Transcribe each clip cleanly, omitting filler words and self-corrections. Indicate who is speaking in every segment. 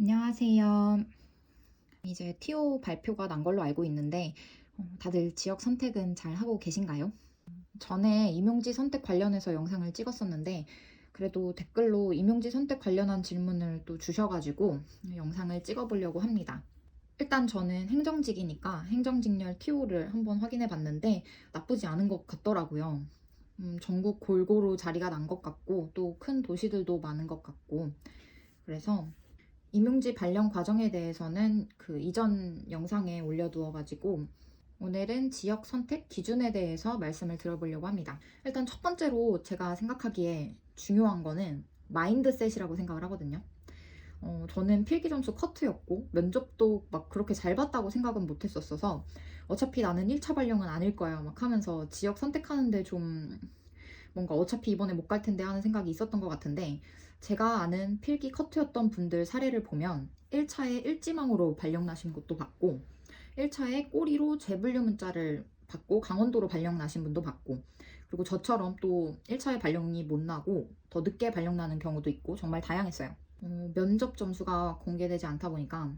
Speaker 1: 안녕하세요. 이제 TO 발표가 난 걸로 알고 있는데 다들 지역 선택은 잘 하고 계신가요? 전에 임용지 선택 관련해서 영상을 찍었었는데 그래도 댓글로 임용지 선택 관련한 질문을 또 주셔가지고 영상을 찍어보려고 합니다. 일단 저는 행정직이니까 행정직렬 TO를 한번 확인해 봤는데 나쁘지 않은 것 같더라고요. 전국 골고루 자리가 난 것 같고 또 큰 도시들도 많은 것 같고 그래서 임용지 발령 과정에 대해서는 그 이전 영상에 올려두어가지고 오늘은 지역 선택 기준에 대해서 말씀을 들어보려고 합니다. 일단 첫 번째로 제가 생각하기에 중요한 거는 마인드셋이라고 생각을 하거든요. 저는 필기 점수 커트였고 면접도 막 그렇게 잘 봤다고 생각은 못 했었어서 어차피 나는 1차 발령은 아닐 거야 막 하면서 지역 선택하는데 좀 뭔가 어차피 이번에 못 갈 텐데 하는 생각이 있었던 것 같은데 제가 아는 필기 커트였던 분들 사례를 보면 1차에 일지망으로 발령 나신 것도 봤고 1차에 꼬리로 재분류 문자를 받고 강원도로 발령 나신 분도 봤고 그리고 저처럼 또 1차에 발령이 못 나고 더 늦게 발령 나는 경우도 있고 정말 다양했어요. 면접 점수가 공개되지 않다 보니까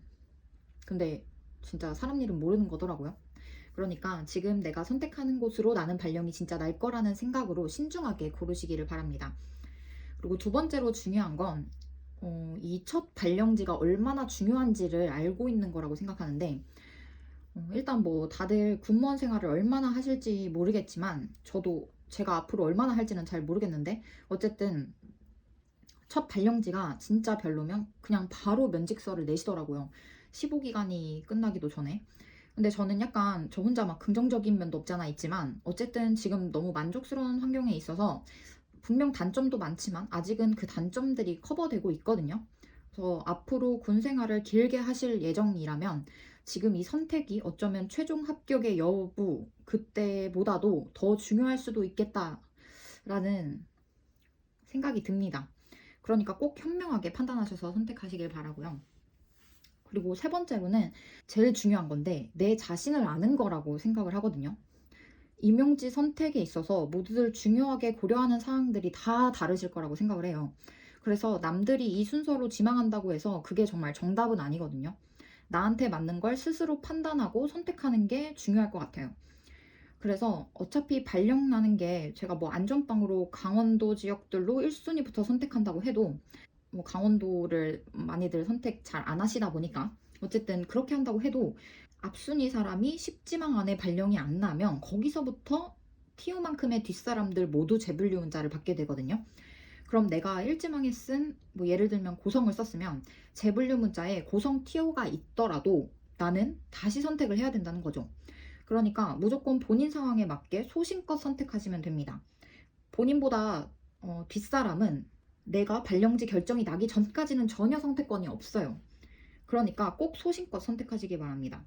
Speaker 1: 근데 진짜 사람 일은 모르는 거더라고요. 그러니까 지금 내가 선택하는 곳으로 나는 발령이 진짜 날 거라는 생각으로 신중하게 고르시기를 바랍니다. 그리고 두 번째로 중요한 건 이 첫 발령지가 얼마나 중요한지를 알고 있는 거라고 생각하는데 일단 뭐 다들 군무원 생활을 얼마나 하실지 모르겠지만 저도 제가 앞으로 얼마나 할지는 잘 모르겠는데 어쨌든 첫 발령지가 진짜 별로면 그냥 바로 면직서를 내시더라고요. 시보 기간이 끝나기도 전에. 근데 저는 약간 저 혼자 막 긍정적인 면도 없잖아 있지만 어쨌든 지금 너무 만족스러운 환경에 있어서 분명 단점도 많지만 아직은 그 단점들이 커버되고 있거든요. 그래서 앞으로 군 생활을 길게 하실 예정이라면 지금 이 선택이 어쩌면 최종 합격의 여부 그때보다도 더 중요할 수도 있겠다라는 생각이 듭니다. 그러니까 꼭 현명하게 판단하셔서 선택하시길 바라고요. 그리고 세 번째로는 제일 중요한 건데 내 자신을 아는 거라고 생각을 하거든요. 임용지 선택에 있어서 모두들 중요하게 고려하는 사항들이 다 다르실 거라고 생각을 해요. 그래서 남들이 이 순서로 지망한다고 해서 그게 정말 정답은 아니거든요. 나한테 맞는 걸 스스로 판단하고 선택하는 게 중요할 것 같아요. 그래서 어차피 발령 나는 게 제가 뭐 안전빵으로 강원도 지역들로 1순위부터 선택한다고 해도 뭐 강원도를 많이들 선택 잘 안 하시다 보니까 어쨌든 그렇게 한다고 해도 앞순위 사람이 10지망 안에 발령이 안 나면 거기서부터 TO만큼의 뒷사람들 모두 재분류 문자를 받게 되거든요. 그럼 내가 1지망에 쓴 뭐 예를 들면 고성을 썼으면 재분류 문자에 고성 TO가 있더라도 나는 다시 선택을 해야 된다는 거죠. 그러니까 무조건 본인 상황에 맞게 소신껏 선택하시면 됩니다. 본인보다 뒷사람은 내가 발령지 결정이 나기 전까지는 전혀 선택권이 없어요. 그러니까 꼭 소신껏 선택하시기 바랍니다.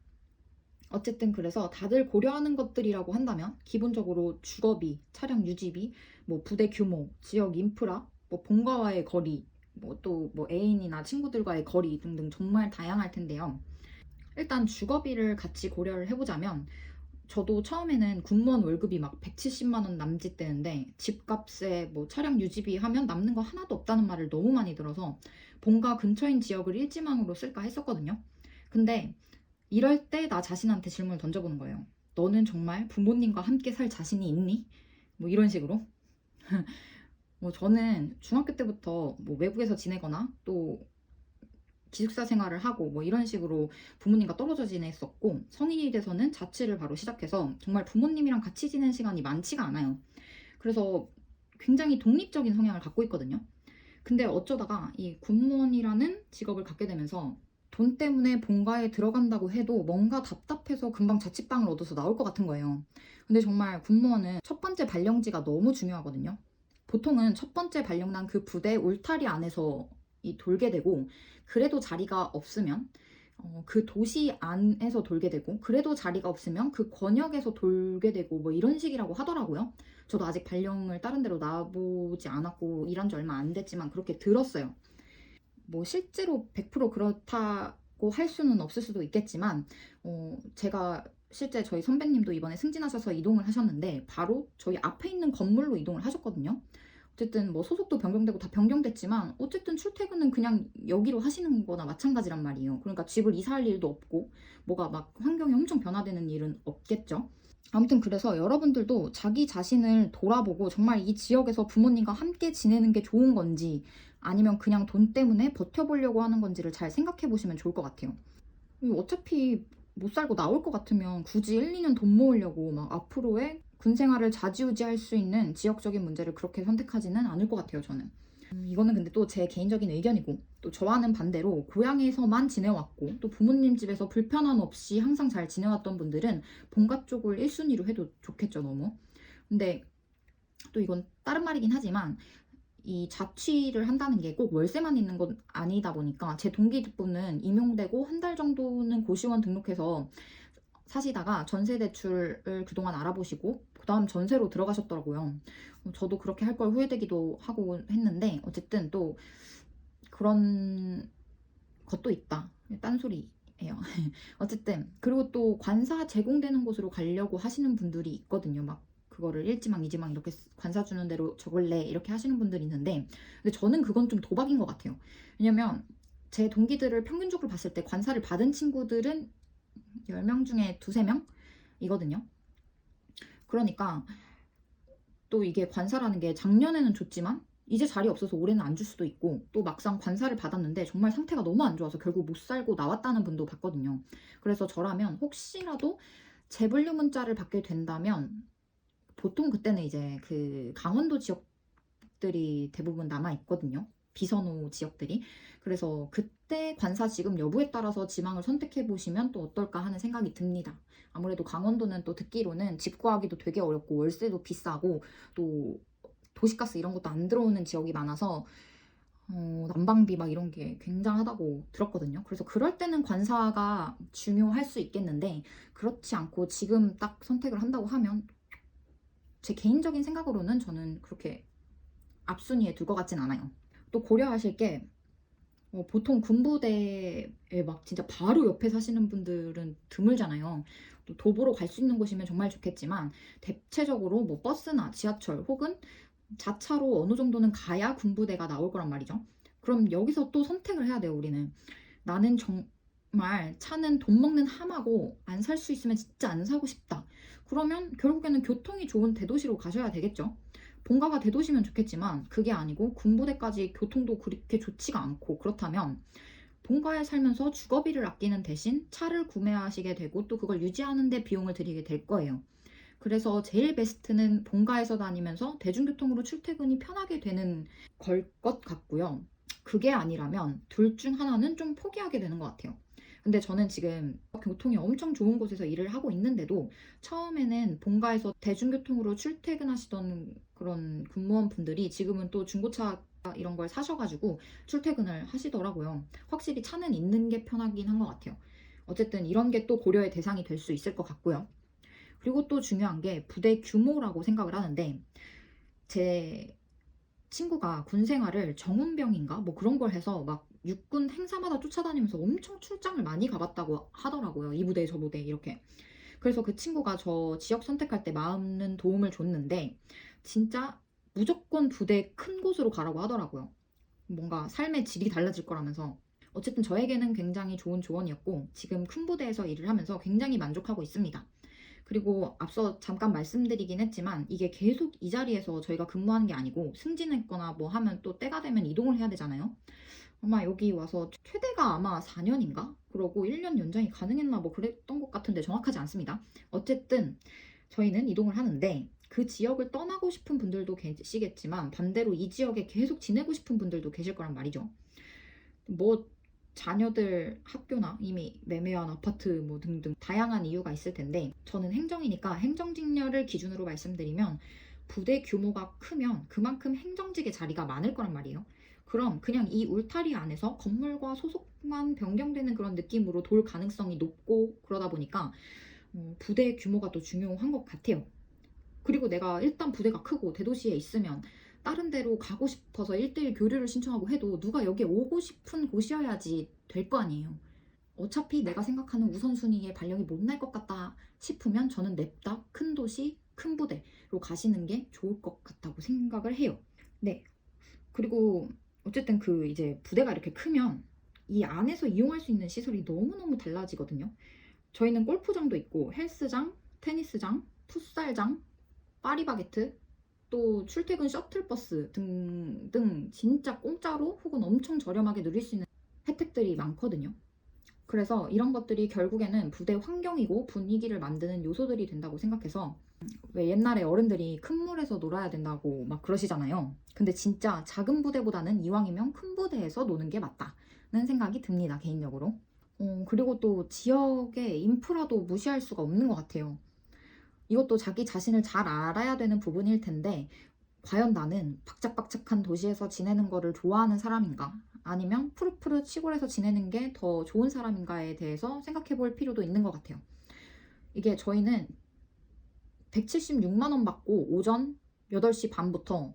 Speaker 1: 어쨌든 그래서 다들 고려하는 것들이라고 한다면 기본적으로 주거비, 차량 유지비, 뭐 부대 규모, 지역 인프라, 뭐 본가와의 거리, 뭐 또 뭐 애인이나 친구들과의 거리 등등 정말 다양할 텐데요. 일단 주거비를 같이 고려를 해보자면 저도 처음에는 군무원 월급이 막 170만 원 남짓되는데 집값에 뭐 차량 유지비 하면 남는 거 하나도 없다는 말을 너무 많이 들어서 본가 근처인 지역을 일지망으로 쓸까 했었거든요. 근데 이럴 때 나 자신한테 질문을 던져보는 거예요. 너는 정말 부모님과 함께 살 자신이 있니? 뭐 이런 식으로. 뭐 저는 중학교 때부터 뭐 외국에서 지내거나 또 기숙사 생활을 하고 뭐 이런 식으로 부모님과 떨어져 지냈었고 성인이 돼서는 자취를 바로 시작해서 정말 부모님이랑 같이 지낸 시간이 많지가 않아요. 그래서 굉장히 독립적인 성향을 갖고 있거든요. 근데 어쩌다가 이 군무원이라는 직업을 갖게 되면서 돈 때문에 본가에 들어간다고 해도 뭔가 답답해서 금방 자취방을 얻어서 나올 것 같은 거예요. 근데 정말 군무원은 첫 번째 발령지가 너무 중요하거든요. 보통은 첫 번째 발령난 그 부대 울타리 안에서 돌게 되고 그래도 자리가 없으면 그 도시 안에서 돌게 되고 그래도 자리가 없으면 그 권역에서 돌게 되고 뭐 이런 식이라고 하더라고요. 저도 아직 발령을 다른 데로 나보지 않았고 일한 지 얼마 안 됐지만 그렇게 들었어요. 뭐 실제로 100% 그렇다고 할 수는 없을 수도 있겠지만 제가 실제 저희 선배님도 이번에 승진하셔서 이동을 하셨는데 바로 저희 앞에 있는 건물로 이동을 하셨거든요. 어쨌든 뭐 소속도 변경되고 다 변경됐지만 어쨌든 출퇴근은 그냥 여기로 하시는 거나 마찬가지란 말이에요. 그러니까 집을 이사할 일도 없고 뭐가 막 환경이 엄청 변화되는 일은 없겠죠. 아무튼 그래서 여러분들도 자기 자신을 돌아보고 정말 이 지역에서 부모님과 함께 지내는 게 좋은 건지 아니면 그냥 돈 때문에 버텨보려고 하는 건지를 잘 생각해 보시면 좋을 것 같아요. 어차피 못 살고 나올 것 같으면 굳이 1, 2년 돈 모으려고 막 앞으로의 군 생활을 좌지우지할 수 있는 지역적인 문제를 그렇게 선택하지는 않을 것 같아요, 저는. 이거는 근데 또 제 개인적인 의견이고 또 저와는 반대로 고향에서만 지내왔고 또 부모님 집에서 불편함 없이 항상 잘 지내왔던 분들은 본가 쪽을 1순위로 해도 좋겠죠, 너무. 근데 또 이건 다른 말이긴 하지만 이 자취를 한다는 게 꼭 월세만 있는 건 아니다 보니까 제 동기분은 임용되고 한 달 정도는 고시원 등록해서 사시다가 전세 대출을 그동안 알아보시고 그다음 전세로 들어가셨더라고요. 저도 그렇게 할 걸 후회되기도 하고 했는데 어쨌든 또 그런 것도 있다. 딴소리예요. 어쨌든 그리고 또 관사 제공되는 곳으로 가려고 하시는 분들이 있거든요. 막 그거를 1지망, 2지망 이렇게 관사 주는 대로 적을래 이렇게 하시는 분들이 있는데 근데 저는 그건 좀 도박인 것 같아요. 왜냐면 제 동기들을 평균적으로 봤을 때 관사를 받은 친구들은 10명 중에 2, 3명이거든요. 그러니까 또 이게 관사라는 게 작년에는 줬지만 이제 자리 없어서 올해는 안 줄 수도 있고 또 막상 관사를 받았는데 정말 상태가 너무 안 좋아서 결국 못 살고 나왔다는 분도 봤거든요. 그래서 저라면 혹시라도 재분류 문자를 받게 된다면 보통 그때는 이제 그 강원도 지역들이 대부분 남아 있거든요. 비선호 지역들이. 그래서 그때 관사 지급 여부에 따라서 지망을 선택해 보시면 또 어떨까 하는 생각이 듭니다. 아무래도 강원도는 또 듣기로는 집 구하기도 되게 어렵고 월세도 비싸고 또 도시가스 이런 것도 안 들어오는 지역이 많아서 난방비 막 이런 게 굉장하다고 들었거든요. 그래서 그럴 때는 관사가 중요할 수 있겠는데 그렇지 않고 지금 딱 선택을 한다고 하면 제 개인적인 생각으로는 저는 그렇게 앞순위에 둘 것 같진 않아요. 또 고려하실 게 보통 군부대에 막 진짜 바로 옆에 사시는 분들은 드물잖아요. 또 도보로 갈 수 있는 곳이면 정말 좋겠지만 대체적으로 뭐 버스나 지하철 혹은 자차로 어느 정도는 가야 군부대가 나올 거란 말이죠. 그럼 여기서 또 선택을 해야 돼요, 우리는. 나는 정말 차는 돈 먹는 함하고 안 살 수 있으면 진짜 안 사고 싶다. 그러면 결국에는 교통이 좋은 대도시로 가셔야 되겠죠. 본가가 대도시면 좋겠지만 그게 아니고 군부대까지 교통도 그렇게 좋지가 않고 그렇다면 본가에 살면서 주거비를 아끼는 대신 차를 구매하시게 되고 또 그걸 유지하는 데 비용을 들이게 될 거예요. 그래서 제일 베스트는 본가에서 다니면서 대중교통으로 출퇴근이 편하게 되는 걸 것 같고요. 그게 아니라면 둘 중 하나는 좀 포기하게 되는 것 같아요. 근데 저는 지금 교통이 엄청 좋은 곳에서 일을 하고 있는데도 처음에는 본가에서 대중교통으로 출퇴근하시던 그런 군무원 분들이 지금은 또 중고차 이런 걸 사셔가지고 출퇴근을 하시더라고요. 확실히 차는 있는 게 편하긴 한 것 같아요. 어쨌든 이런 게 또 고려의 대상이 될 수 있을 것 같고요. 그리고 또 중요한 게 부대 규모라고 생각을 하는데 제 친구가 군 생활을 정훈병인가 뭐 그런 걸 해서 막 육군 행사마다 쫓아다니면서 엄청 출장을 많이 가봤다고 하더라고요. 이 부대 저 부대 이렇게. 그래서 그 친구가 저 지역 선택할 때 많은 도움을 줬는데 진짜 무조건 부대 큰 곳으로 가라고 하더라고요. 뭔가 삶의 질이 달라질 거라면서. 어쨌든 저에게는 굉장히 좋은 조언이었고 지금 큰 부대에서 일을 하면서 굉장히 만족하고 있습니다. 그리고 앞서 잠깐 말씀드리긴 했지만 이게 계속 이 자리에서 저희가 근무하는 게 아니고 승진했거나 뭐 하면 또 때가 되면 이동을 해야 되잖아요. 아마 여기 와서 최대가 아마 4년인가? 그러고 1년 연장이 가능했나 뭐 그랬던 것 같은데 정확하지 않습니다. 어쨌든 저희는 이동을 하는데 그 지역을 떠나고 싶은 분들도 계시겠지만 반대로 이 지역에 계속 지내고 싶은 분들도 계실 거란 말이죠. 뭐 자녀들 학교나 이미 매매한 아파트 뭐 등등 다양한 이유가 있을 텐데 저는 행정이니까 행정직렬을 기준으로 말씀드리면 부대 규모가 크면 그만큼 행정직의 자리가 많을 거란 말이에요. 그럼 그냥 이 울타리 안에서 건물과 소속만 변경되는 그런 느낌으로 돌 가능성이 높고 그러다 보니까 부대 규모가 또 중요한 것 같아요. 그리고 내가 일단 부대가 크고 대도시에 있으면 다른 데로 가고 싶어서 1대1 교류를 신청하고 해도 누가 여기에 오고 싶은 곳이어야지 될 거 아니에요. 어차피 내가 생각하는 우선순위에 발령이 못 날 것 같다 싶으면 저는 냅다 큰 도시, 큰 부대로 가시는 게 좋을 것 같다고 생각을 해요. 네. 그리고 어쨌든 그 이제 부대가 이렇게 크면 이 안에서 이용할 수 있는 시설이 너무너무 달라지거든요. 저희는 골프장도 있고 헬스장, 테니스장, 풋살장, 파리바게트, 또 출퇴근 셔틀버스 등등 진짜 공짜로 혹은 엄청 저렴하게 누릴 수 있는 혜택들이 많거든요. 그래서 이런 것들이 결국에는 부대 환경이고 분위기를 만드는 요소들이 된다고 생각해서 왜 옛날에 어른들이 큰 물에서 놀아야 된다고 막 그러시잖아요. 근데 진짜 작은 부대보다는 이왕이면 큰 부대에서 노는 게 맞다는 생각이 듭니다, 개인적으로. 그리고 또 지역의 인프라도 무시할 수가 없는 것 같아요. 이것도 자기 자신을 잘 알아야 되는 부분일 텐데, 과연 나는 박짝박짝한 도시에서 지내는 거를 좋아하는 사람인가? 아니면 푸릇푸릇 시골에서 지내는 게 더 좋은 사람인가에 대해서 생각해 볼 필요도 있는 것 같아요. 이게 저희는 176만 원 받고 오전 8시 반부터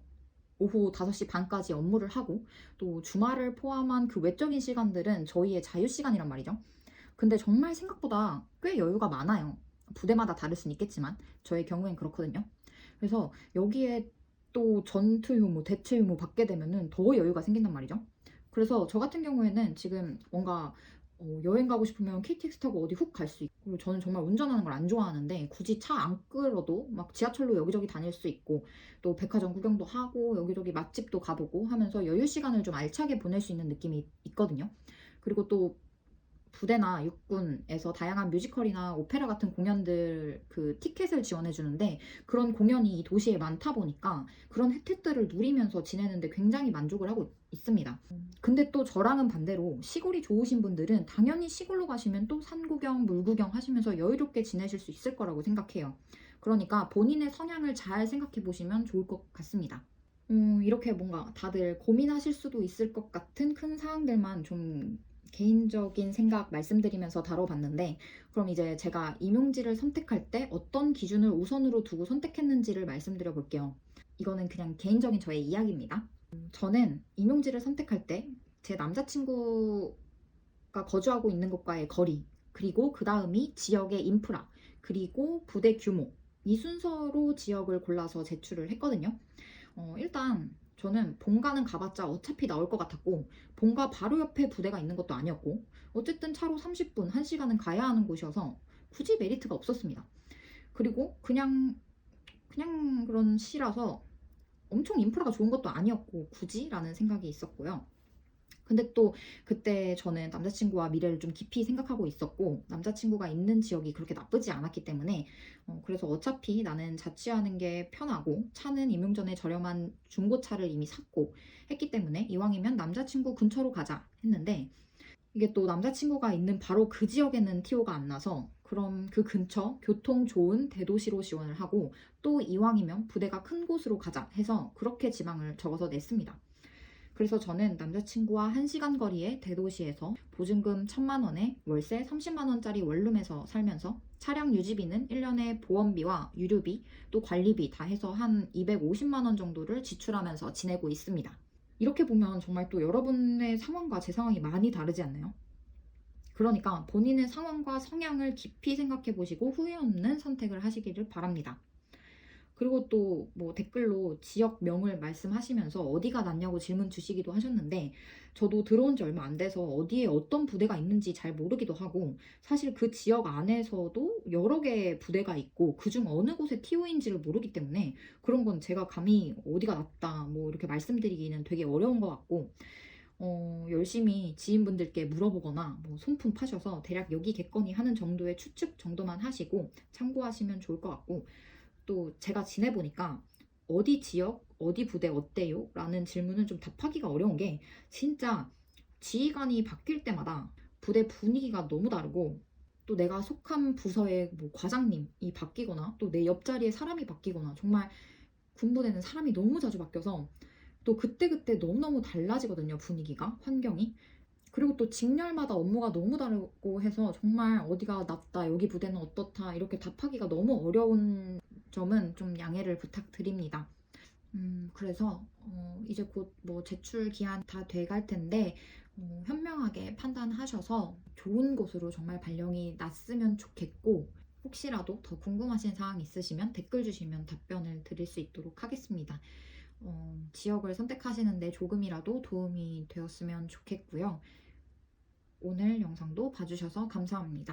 Speaker 1: 오후 5시 반까지 업무를 하고 또 주말을 포함한 그 외적인 시간들은 저희의 자유 시간이란 말이죠. 근데 정말 생각보다 꽤 여유가 많아요. 부대마다 다를 수는 있겠지만 저의 경우엔 그렇거든요. 그래서 여기에 또 전투 유무, 대체 유무 받게 되면은 더 여유가 생긴단 말이죠. 그래서 저 같은 경우에는 지금 뭔가 여행 가고 싶으면 KTX 타고 어디 훅 갈 수 있고, 그리고 저는 정말 운전하는 걸 안 좋아하는데 굳이 차 안 끌어도 막 지하철로 여기저기 다닐 수 있고, 또 백화점 구경도 하고 여기저기 맛집도 가보고 하면서 여유 시간을 좀 알차게 보낼 수 있는 느낌이 있거든요. 그리고 또 부대나 육군에서 다양한 뮤지컬이나 오페라 같은 공연들 그 티켓을 지원해 주는데, 그런 공연이 이 도시에 많다 보니까 그런 혜택들을 누리면서 지내는데 굉장히 만족을 하고 있습니다. 근데 또 저랑은 반대로 시골이 좋으신 분들은 당연히 시골로 가시면 또 산 구경, 물 구경 하시면서 여유롭게 지내실 수 있을 거라고 생각해요. 그러니까 본인의 성향을 잘 생각해 보시면 좋을 것 같습니다. 이렇게 뭔가 다들 고민하실 수도 있을 것 같은 큰 사항들만 좀 개인적인 생각 말씀드리면서 다뤄봤는데, 그럼 이제 제가 임용지를 선택할 때 어떤 기준을 우선으로 두고 선택했는지를 말씀드려 볼게요. 이거는 그냥 개인적인 저의 이야기입니다. 저는 임용지를 선택할 때 제 남자친구가 거주하고 있는 곳과의 거리, 그리고 그 다음이 지역의 인프라, 그리고 부대 규모, 이 순서로 지역을 골라서 제출을 했거든요. 일단 저는 본가는 가봤자 어차피 나올 것 같았고, 본가 바로 옆에 부대가 있는 것도 아니었고, 어쨌든 차로 30분, 1시간은 가야 하는 곳이어서 굳이 메리트가 없었습니다. 그리고 그냥 그런 시라서 엄청 인프라가 좋은 것도 아니었고 굳이라는 생각이 있었고요. 근데 또 그때 저는 남자친구와 미래를 좀 깊이 생각하고 있었고, 남자친구가 있는 지역이 그렇게 나쁘지 않았기 때문에 그래서 어차피 나는 자취하는 게 편하고 차는 임용 전에 저렴한 중고차를 이미 샀고 했기 때문에 이왕이면 남자친구 근처로 가자 했는데, 이게 또 남자친구가 있는 바로 그 지역에는 티오가 안 나서 그럼 그 근처 교통 좋은 대도시로 지원을 하고, 또 이왕이면 부대가 큰 곳으로 가자 해서 그렇게 지망을 적어서 냈습니다. 그래서 저는 남자친구와 1시간 거리의 대도시에서 보증금 1,000만 원에 월세 30만 원짜리 원룸에서 살면서 차량 유지비는 1년에 보험비와 유류비 또 관리비 다 해서 한 250만 원 정도를 지출하면서 지내고 있습니다. 이렇게 보면 정말 또 여러분의 상황과 제 상황이 많이 다르지 않나요? 그러니까 본인의 상황과 성향을 깊이 생각해 보시고 후회 없는 선택을 하시기를 바랍니다. 그리고 또 뭐 댓글로 지역명을 말씀하시면서 어디가 낫냐고 질문 주시기도 하셨는데, 저도 들어온 지 얼마 안 돼서 어디에 어떤 부대가 있는지 잘 모르기도 하고, 사실 그 지역 안에서도 여러 개의 부대가 있고 그중 어느 곳에 TO인지를 모르기 때문에 그런 건 제가 감히 어디가 낫다 뭐 이렇게 말씀드리기는 되게 어려운 것 같고, 열심히 지인분들께 물어보거나 뭐 손품 파셔서 대략 여기겠거니 하는 정도의 추측 정도만 하시고 참고하시면 좋을 것 같고, 또 제가 지내보니까 어디 지역, 어디 부대 어때요? 라는 질문은 좀 답하기가 어려운 게, 진짜 지휘관이 바뀔 때마다 부대 분위기가 너무 다르고, 또 내가 속한 부서의 뭐 과장님이 바뀌거나 또 내 옆자리에 사람이 바뀌거나, 정말 군부대는 사람이 너무 자주 바뀌어서 또 그때그때 너무너무 달라지거든요, 분위기가, 환경이. 그리고 또 직렬마다 업무가 너무 다르고 해서 정말 어디가 낫다, 여기 부대는 어떻다 이렇게 답하기가 너무 어려운 점은 좀 양해를 부탁드립니다. 그래서 이제 곧 뭐 제출 기한 다 돼갈 텐데 현명하게 판단하셔서 좋은 곳으로 정말 발령이 났으면 좋겠고, 혹시라도 더 궁금하신 사항 있으시면 댓글 주시면 답변을 드릴 수 있도록 하겠습니다. 지역을 선택하시는데 조금이라도 도움이 되었으면 좋겠고요. 오늘 영상도 봐주셔서 감사합니다.